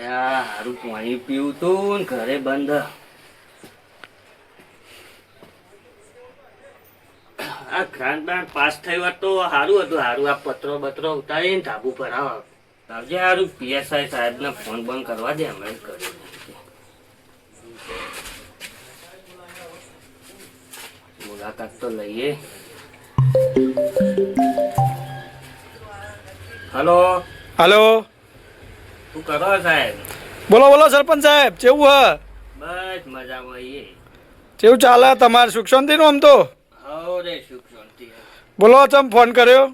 હારું પાણી પીવું તું ને ઘરે બંધ. આ ગ્રાન્ડ બાન્ડ પાસ થયું હોત તો સારું હતું. સારું આ પત્રો બત્રો ઉતારીને ધાબુ પર આવો. આવજે સારું પીએસઆઈ સાહેબને ફોન બંધ કરવા દે. હમણાં જ કરી મુલાકાત તો લઈએ. હલો હલો, શું કરો સાહેબ? બોલો બોલો સરપંચ સાહેબ, કેવું હ? બસ મજામાં આવીએ. કેવું ચાલે તમારે? સુખ શાંતિનું આમ તો? હો રે સુખ શાંતિ. બોલો, ચમ ફોન કર્યો?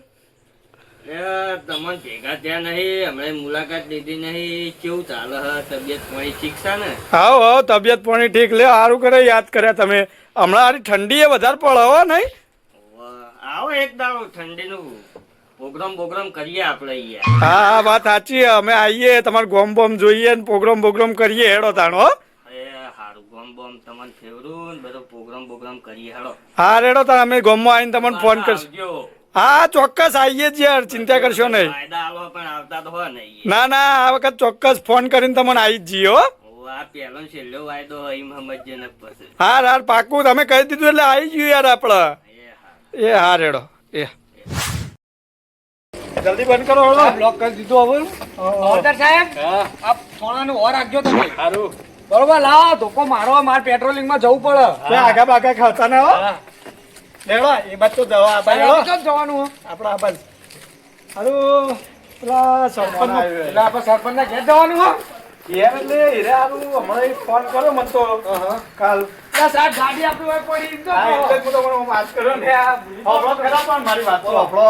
તમને ભેગા થયા નહીં, હમણાં મુલાકાત લીધી નહીં. કેવું ચાલે હ? તબિયત પાણી ઠીક છે ને? હાવ હાવ, તબિયત પાણી ઠીક. લે સારું કરે યાદ કર્યા તમે. હમણાં હારી ઠંડી એ વધારે પડે હો નહીં? આવો એક દાડો ઠંડીનું પ્રોગ્રામ કરીએ આપણે અહીંયા. હા હા, વાત સાચી. અમે આવીએ, તમારે ગોમ બોમ જોઈએ ને પ્રોગ્રામ કરીએ. હેડો તાણો. હારું ગોમ બોમ તમને ફેવરું ને બધો પ્રોગ્રામ કરીએ. હેડો. હા રેડો તાણ, અમે ગોમમાં આવીને તમને ફોન કરશું. હા ચોક્કસ આવીએ જ યાર, ચિંતા કરશો નહીં. પણ આવતા તો હોય નહીં. ના ના, આ વખત ચોક્કસ ફોન કરીને તમને આવી જ જઈએ હો. આ પહેલો છેલ્લો વાયદો હોય એમ સમજજે ને પછી. હા યાર પાકું, તમે કહી દીધું એટલે આવી ગયું યાર આપણે. એ હા રેડો. એ જલ્દી બંધ કરો. બ્લોક કરી દીધું હવે. ઓર્ડર સાહેબ, આપ સોનાનું ઓર રાખજો તમે. સારું. બરોબર, લાવો ધોકો મારો. મારે પેટ્રોલિંગમાં જવું પડે. આગા બાગા ખાતા ના હો. લેડો એ બાદ તો દવા ક્યાં જવાનું હો? આપડા આ બાજુ. હારું પેલા સરપંચ એટલે આપણે સરપંચના ઘેર જવાનું હો. ઘેર એટલે હીરે હારું હમણાં ફોન કર્યો મને તો કાલ. સાહેબ ગાડી આપણી હોય પડી એમ તો હા એટલે જ હું તમને વાત કર્યો ને. હોભળો ખરા પણ મારી વાત તો હોભળો.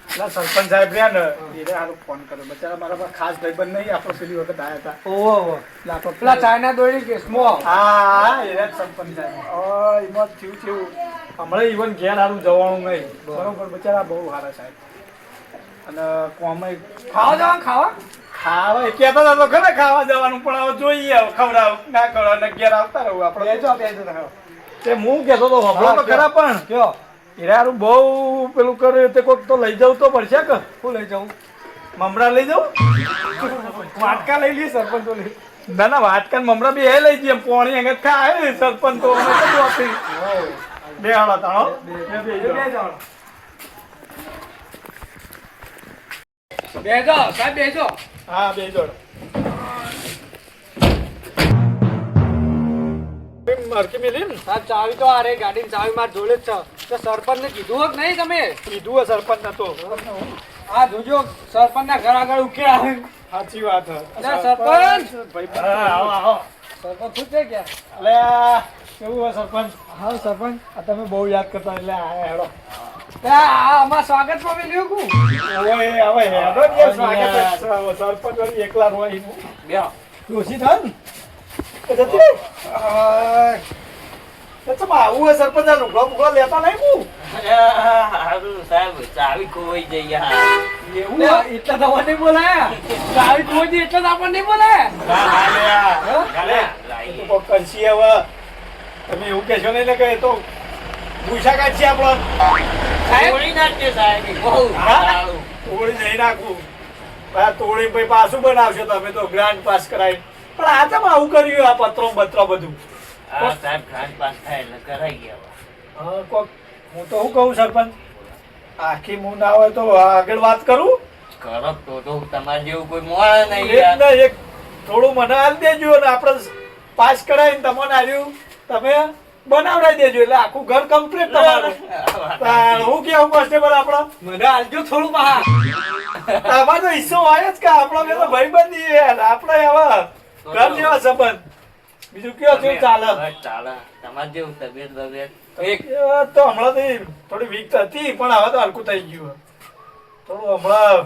પેલા સરપંચ સાહેબ રહ્યા ને હીરે હારું ફોન કર્યો. બચારા મારા પાસે ખાસ ભાઈબંધ નહીં, આપણો પેલી વખત આવ્યા હતા. ઓહો, પેલા ચાઇના દોરી કેસમાં. હા હીરે સરપંચ સાહેબ. એમાં થયું હમણાં ઇવન ઘેર હારું જવાનું નહીં. બરોબર, બચારા બહુ સારા સાહેબ. અને કોમે ખાવા જવાનું ખાવા કહેતા હતા તો ખરે ખાવા જવાનું, પણ હવે જોઈએ ખવડાવ ના કરો અને ઘેર આવતા રહું આપણે. તે હું કહેતો તો હમણાં તો ખરા પણ કયો હીરારું બહુ પેલું કર્યું તે કોઈક તો લઈ જવું તો પડશે કે? શું લઈ જવું? મમરા લઈ જાઉં? વાટકા લઈ લઈએ સરપંચ તો લઈ. ના ના, વાટકા મમરા બી એ લઈ જઈએ. પોણી અંગત ખાય સરપંચ તો બે હાડા તાણો બેજો સાહેબ, બેજો. હા બે જોડ માર્કી મેલી ને. સાહેબ ચાવી તો આ રે, ગાડીની ચાવી માર જોડે જ છે. તો સરપંચને કીધું હોત નહીં તમે? કીધું હોય સરપંચ નતો. આ જોજો સરપંચના ઘર આગળ ઉકેલા. સાચી વાત હે. સરપંચ ભાઈ આવો આવો. સરપંચ શું છે ક્યાં? એટલે કેવું હોય સરપંચ? હા સરપંચ, આ તમે બહુ યાદ કરતા એટલે આયા હેડો. આમાં સ્વાગત માં મેલ્યું કુ. હવે હેડો ને સ્વાગત સરપંચ વળી એકલા હોય એનું. બે ડોસી થાય ને એ જતી ચમ આવું હોય સરપંચ? આ લુગડો બુગડો લેતા નહીં હું. હારું સાહેબ, ચાવી ખોવાઈ જઈ. એવું એટલે તો નહીં બોલાયા. ચાવી ખોજી એટલે તો આપણને નહીં બોલાયા. કરશી હવે તમે એવું કહેશો નહીં ને કે એ તો ભૂસા કાઢશે આપણો. તોડી નાખજે સાહેબ. બહુ સારું. તોડી નહીં નાખવું. તોડી પછી પાછું બનાવશો તમે તો ગ્રાન્ડ પાસ કરાવી. પણ આ ચમ આવું કર્યું? આ પત્રો બધું સાહેબ ઘાટ પાસ થાય એટલે કરાઈ ગયા. હા કોક હું તો શું કહું સરપંચ, આખી હું ના હોય તો આગળ વાત કરું. કરો તો તમારે જેવું કોઈ મળે નહીં. એક ને એક થોડું મને હાલ દેજો ને આપણે પાસ કરાવીને તમને આવ્યું તમે બનાવડાવી દેજો એટલે આખું ઘર કમ્પ્લીટ તમારું. હું કેવું કોન્સ્ટેબલ આપણો? મને આલજો થોડું બહાર. આમાં તો હિસ્સો હોય જ કે આપણો બે તો ભાઈબંધી યાર. આપણે હવે ઘર જેવા સંબંધ. બીજું કયો કેવું ચાલે? ચાલે. તમારે જેવું તબિયત તો હમણાં થોડી વીક હતી પણ હવે તો હલકું થઈ ગયું. થોડું હમણાં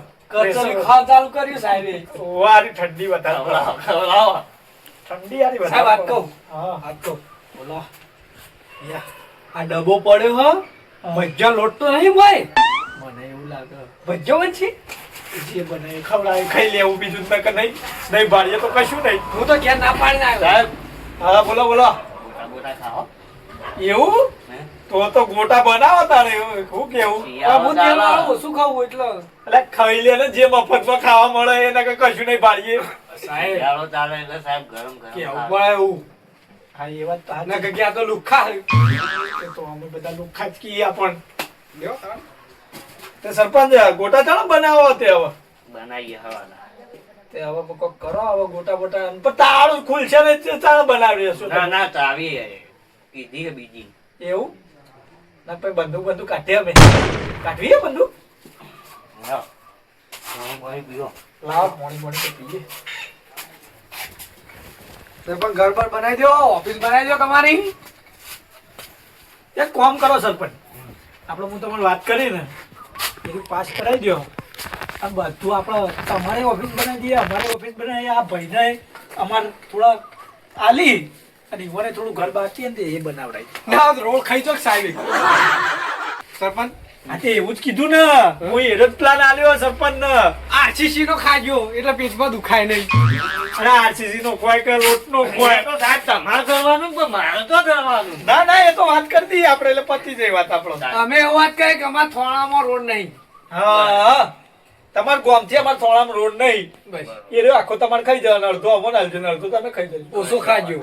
ખાવા ચાલુ કર્યું સાહેબે. વારી ઠંડી વધારે. ઠંડી યારી સાહેબ વાત વધારે. કહું. હા વાત કહું. બોલો. આ ડબ્બો પડ્યો હો. ભજીયા લોટ તો નહીં ભાઈ? મને એવું લાગે ભજીયો બનશે? જે બને ખવડાવે ખાઈ લેવું, બીજું તો કે નહીં ભાડીએ તો કશું નહીં. હું તો ઘેર ના પાડીને આવ્યો. સાહેબ હા બોલો બોલો. બોટા ખાઓ. એવું તો ગોટા બનાવો તારે શું કેવું હું તેલ વાળું ઓછું ખાવું એટલે એટલે ખાઈ લે ને જે મફતમાં ખાવા મળે એને કઈ કશું નહીં પાડીએ સાહેબ શિયાળો ચાલે એટલે સાહેબ ગરમ ગરમ કેવું ખાવા. પડે એવું હા એ વાત તો ના કે આ તો લુખ્ખા એ તો અમે બધા લુખ્ખા જ કીએ પણ લ્યો તાણ. તે સરપંચ ગોટા ચાલો બનાવો તે હવે બનાવીએ હવાના. તે હવે કોક કરો હવે ગોટા બોટા પણ તાળું ખુલશે ને ચાલો બનાવી શું ના ના ચાવી કીધી છે બીજી. એવું ના પછી બંદૂક કાઢીએ અમે કાઢવીએ બંદૂક હા. પાણી પીવો. લાવ મોણી તો પીએ તે પણ ઘર પર બનાવી દો ઓફિસ બનાવી દો તમારી એક કામ કરો સરપંચ આપણે હું તમને વાત કરી ને એનું પાસ કરાવી દો આ બધું આપણે તમારે ઓફિસ બનાવી દઈએ અમારે ઓફિસ બનાવી આ ભાઈને અમારે થોડા આલી અને ઈવોને થોડું ઘર બાકી ને એ બનાવડાય ના રોડ ખાઈ જો સાહેબ સરપંચ હા તે એવું જ કીધું ને હું એનો જ પ્લાન આલ્યો સરપંચ ને આરસીસી નો ખાજો એટલે પેટમાં દુખાય નહીં અરે આરસીસી નો ખોય કે લોટ નો ખોય તો સાહેબ તમારે કરવાનું પણ મારે તો કરવાનું. ના ના એ તો વાત કરી દઈએ આપણે એટલે પતી જાય વાત આપણો અમે એવું વાત કરીએ કે અમારા થોણામાં રોડ નહીં હા તમારા ગામથી અમારા થોડામાં રોડ નહીં બસ એ રહ્યો આખો તમારે ખાઈ જવાનો અડધો અમો નાલજો ને અડધો તમે ખાઈ જજો ઓછો ખાજો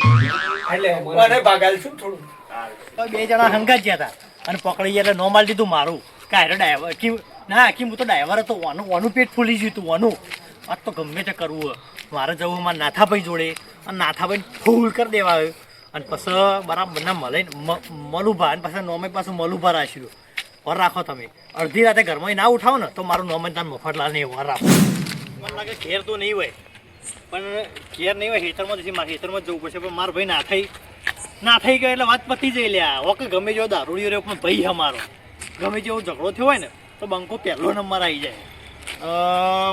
એટલે મને ભાગાલશું ને થોડું બે જણા હંગાત ગયા હતા અને પકડી ગયા એટલે નો માલ દીધું મારું કાંઈ ડ્રાઈવર ના હું તો ડ્રાઈવર હતો ઓનું પેટ ફૂલી ગયું હતું ઓનું આજ તો ગમે તે કરવું મારે જવું મારા નાથાભાઈ જોડે અને નાથાભાઈ ફૂલ કરી દેવા આવ્યો અને પછી બરાબર મળે મલુભા અને પાછા નોમે પાછું મલુભા રાખ્યું વર રાખો તમે અડધી રાતે ઘરમાં ના ઉઠાવો ને તો મારું નોમે તાર મફતલાલ ને વર રાખો મને લાગે ઘેર તો નહીં હોય પણ ઘેર નહીં હોય ખેતરમાં જશે મારે ખેતરમાં જ જવું પડશે પણ મારો ભાઈ ના થઈ ગયો એટલે વાત પતી જઈ લ્યા ઓકે ગમે જેવો દારૂડિયો રહ્યો પણ ભાઈ અમારો ગમે જેવો ઝઘડો થયો હોય ને તો બંકો પહેલો નંબર આવી જાય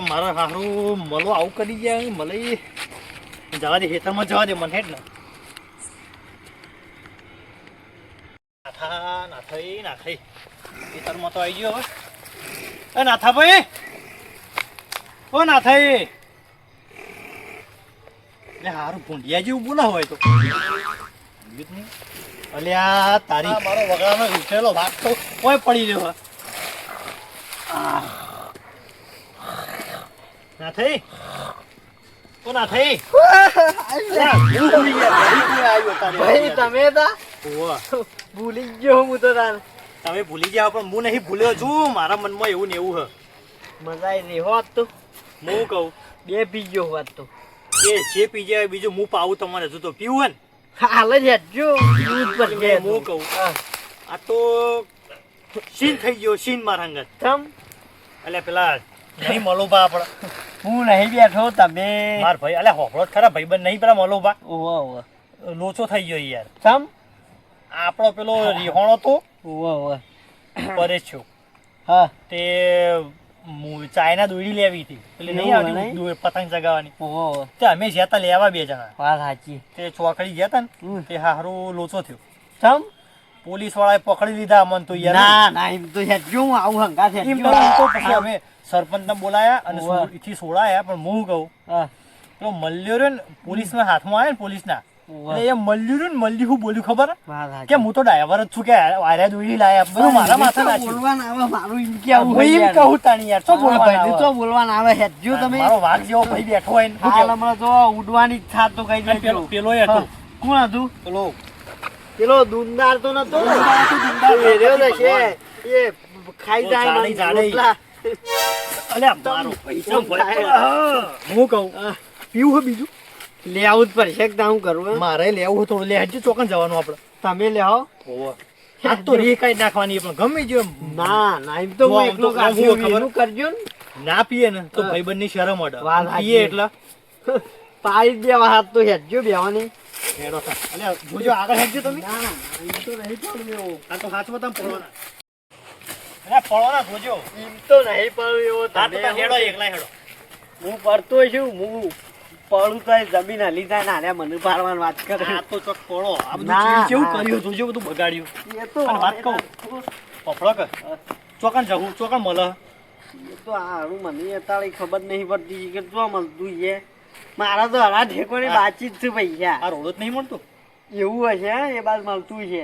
મારા સારું મલો આવું કરી ગયા મલે જવા દે ખેતરમાં જવા દે મને હેડ ને ના થઈ ખેતરમાં તો આવી ગયો હવે એ નાથાભાઈ ઓ નાથાઈ એટલે સારું ભૂંડિયા જેવું બોલા હોય તો અલ્યા તારી મારો વગડાનો ઉઠેલો ભાગ તો કોઈ પડી રહ્યો ના થઈ ઓ ના થઈ ભાઈ તમે ભૂલી ગયો હું તો તાર તમે ભૂલી ગયા પણ હું નહીં ભૂલ્યો છું મારા મનમાં એવું ને એવું મજા આવી રહી હોત તો હું કહું બે પી ગયો હોત તો એ જે પી જાય બીજું હું પાવું તમારે હજુ તો પીવું ને હાલ જ હેડજો દૂધ પર ગયા હું કહું આ તો સીન થઈ ગયો સીન મારા અંગત તમ એટલે પેલા નહીં મલોબા આપણે હું નહીં બેઠો તમે માર ભાઈ અલ્યા હોફળો ખરા ભાઈબંધ નહીં પેલા મલોબા ઓવા ઓવા લોચો થઈ ગયો યાર તમ આપણો પેલો રિહોણો તો ઓવા ઓવા પરેશ છો હા તે ચાઇના દોડી લેવી હતી એટલે નહીં આવતી પતંગ ચગાવવાની ઓવા ઓવા તે અમે જ્યાં તા લેવા બે જણા વાત સાચી તે ચોકડી ગયા તા ને તે હારું લોચો થયો તમ પોલીસ વાળાએ પકડી લીધા અમને તો યાર ના ના એમ તો હેડજો હું આવું હંગા એમ હેડજો તો પછી અમે સરપંચને બોલાયા અને થી સોડાયા પણ હું કહું હા પેલો મલ્યો રહ્યો ને પોલીસના હાથમાં આવ્યો ને પોલીસના એટલે એ મલ્યું રહ્યું ને મલ્યું શું બોલ્યું ખબર વાત સાચી કે હું તો ડ્રાઈવર જ છું કે આર્યા દોડી લાયા બધું મારા માથા નાખ્યું બોલવાના આવે મારું એમ કેવું હું એમ કહું તાણી યાર શું બોલવાનું તો બોલવાના આવે હેડજો તમે મારો વાઘ જેવો ભાઈ બેઠો હોય ને શું હાલ કહેવું? હમણાં તો ઉડવાની ઈચ્છા તો કઈ અને પેલો દેજો પેલો હતો કોણ હતું પેલો પેલો દુંદાર તો નતો ને? એ રહ્યો ને છે એ ખાઈ જાય જાડે ને જાડે. રોટલા. અલ્યા મારો પૈસા ભાઈ હું કહું પીવું હે બીજું લે આવું જ પડશે કે હું કરું એમ? મારે લેવું હોય થોડું લે હજી ચોકન જવાનું આપણે તમે લે આવો આ તો રે કઈ નાખવાની પણ ગમે જો ના ના એમ તો હું આમ એકલો તો કાઢ્યો ખબર? એનું કરજો ને ના પીએ ને તો ભાઈબંધની શરમ અડે વાત પીએ સાચી. એટલે પાડી દેવા હાથ તો હેડજો બેવાની હેડો થા. અલ્યા જોજો આગળ હેડજો તમે ના ના એમ તો નહીં પડવું એવો. આ તો હાથમાં તમે પડવાના અલ્યા પડવાના જોજો એમ તો નહીં પડવું એવો આ તો તમે તાર હેડો એકલા હેડો હું પડતો છું હું પડું તો જમીન હલી થાય ને આને મને પાડવાની વાત કરે આ તો ચોક પડો આ બધું ના, કેવું ના. કર્યું જોજો બધું બગાડ્યું એ તો અને વાત કહું પફળો કર ચોકન જવું ચોકન મળે એ તો હારું મને અત્યારે ખબર નહીં પડતી કે શું મળતું છે મારા તો હરા ઠેકોની હા. બાતચીત છે પૈસા આ રોડ જ નહીં મળતો એવું હશે હે? એ બાદ મળતું છે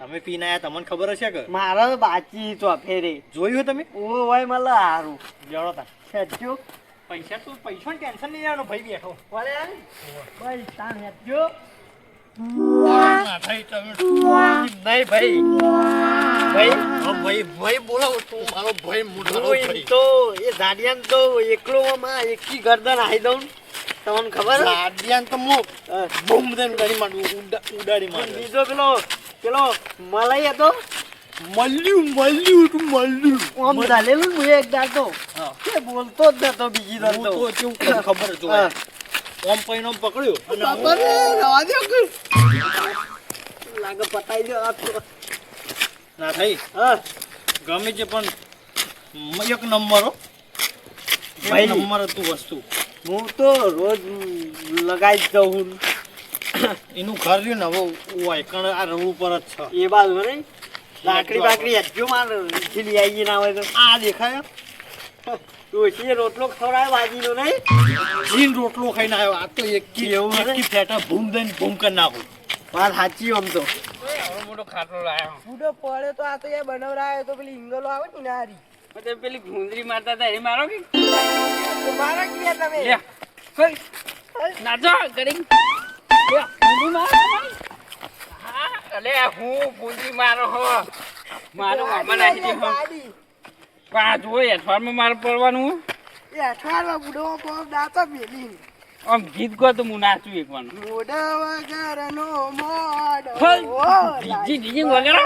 તમે પીને આયા તમને ખબર હશે કે મારે બાચી ચોફે રે જોયું તમે ઓ ભાઈ મળે હારું જણો તા હેચ્યો પૈસા તો પૈસાનું ટેન્શન નહીં લેવાનું ભાઈ બેઠો વળે ભાઈ તાણ હેચ્યો ના ભાઈ તમે નહીં ભાઈ ભાઈ હા ભાઈ બોલાવો તો મારો ભાઈ મોટો એમ તો એ ઝાડિયાન તો એકલો માં એકી ગરદન આઈ દઉં તમને ખબર હે? આડિયાન તો મો બૂમ દેન ગાડી માંડું ઉડાડી પણ માંડું બીજો પેલો મલાઈ હતો મળ્યું આમ ચાલેલું ને એક દાડો હા. કે બોલતો જ નતો બીજી દર તો તો કેવું કેમ ખબર જોવાય ઓમ પૈનો પકડ્યો અને બાપા રે, રવા દ્યો કે. લાગે પતાઈ દો આ તો. ના થઈ હા ગમે છે પણ એક નંબર હો ભાઈ. એક નંબર હતું વસ્તુ હું તો રોજ લગાઈ જ દઉં એનું ઘર રહ્યું ને હવે વાયકણ આ રોડ ઉપર જ છે એ બાજુ નહીં લાકડી બાકડી હેચ્યો માર ખીલી આવી ના હોય તો આ દેખાય ડોશીએ રોટલો ખવડાવે બાજીનો નહીં જીન રોટલો ખાઈને આવ્યો આ તો એક એવું હે? ફેટા ભૂમ દઈને ભૂમ કરી નાખું વાત સાચી આમ તો મોટો ખાટલો લાવ્યો બુડો પડે તો આ તો યાર બનાવરાયો તો પેલી ઇંગલો આવે ને નારી પછી પેલી ભૂંદરી મારતા હતા એ મારો કે મારા ક્યાં તમે લે કોઈ નાચો કરી ભૂંદરી મારો હા અલે હું ભૂંદરી મારો હો મારો મામા નાખી દે હો ગાડી પાંચ હોય અઠવાડિયામાં મારે પડવાનું એ અઠવાડિયા બુડો કોમ દાતા મેલી આમ ગીત ગો તો હું નાચું એક વાર મોઢા વગરનો મોઢ ફલ. ઓ, ડીજી ડીજી વગેરે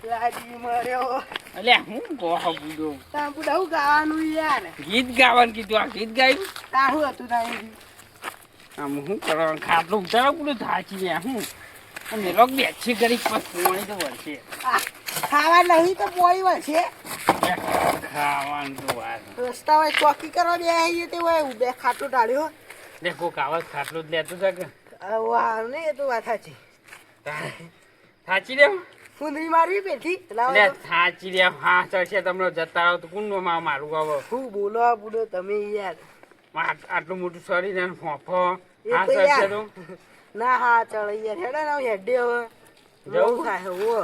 લાડી મર્યો અલે હું કહો બુડો તા બુડા હું ગાવાનું યાર ગીત ગાવાનું કીધું આ ગીત ગાયું તારું હતું તારી આમ શું કરવાનું ખાટલું ઉતારો પૂરું થાચી ગયા હું અને રોગ બેસી કરી પછી પોણી તો વળશે ખાવા નહીં તો પોળી વળશે ખાવાનું તો વાત રસ્તા હોય ચોકી કરવા બે આવીએ તે હોય બે ખાટું ટાળ્યો દેખો કાવસ ખાટલું જ લેતું છે કે વાહ નહીં એ તો વાત સાચી થાચી દેવ ફૂંદરી મારવી પેથી લાવો લે તો. થાચી દેવ હા ચડશે તમને જતા રહો તો કુંડો માં મારું આવો હું બોલો આ બુડો તમે યાર આટલું મોટું શરીર અને ફોફો એ હા તો ચડશે યાર. તો ના હા ચાલો યાર હેડે ના હેડે હવે જવું? બહુ થાય હો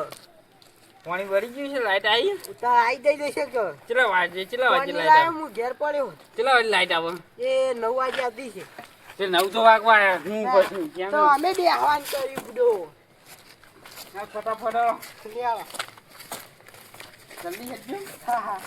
પાણી વળી ગયું છે લાઈટ આવી ઉતાર આવી જઈ જશે કે ચલા વાગે પાણી લાઈટ લાવ્યો આવે હું ઘેર પડ્યો ચલા વાગે લાઈટ આવે એ 9 વાગે આવતી છે તે 9 તો વાગવા આવ્યા. હું પછી કેમ તો અમે બે હવાન કર્યું બુડો ફટાફટ લે આવો. જલ્દી હેડજો હા હા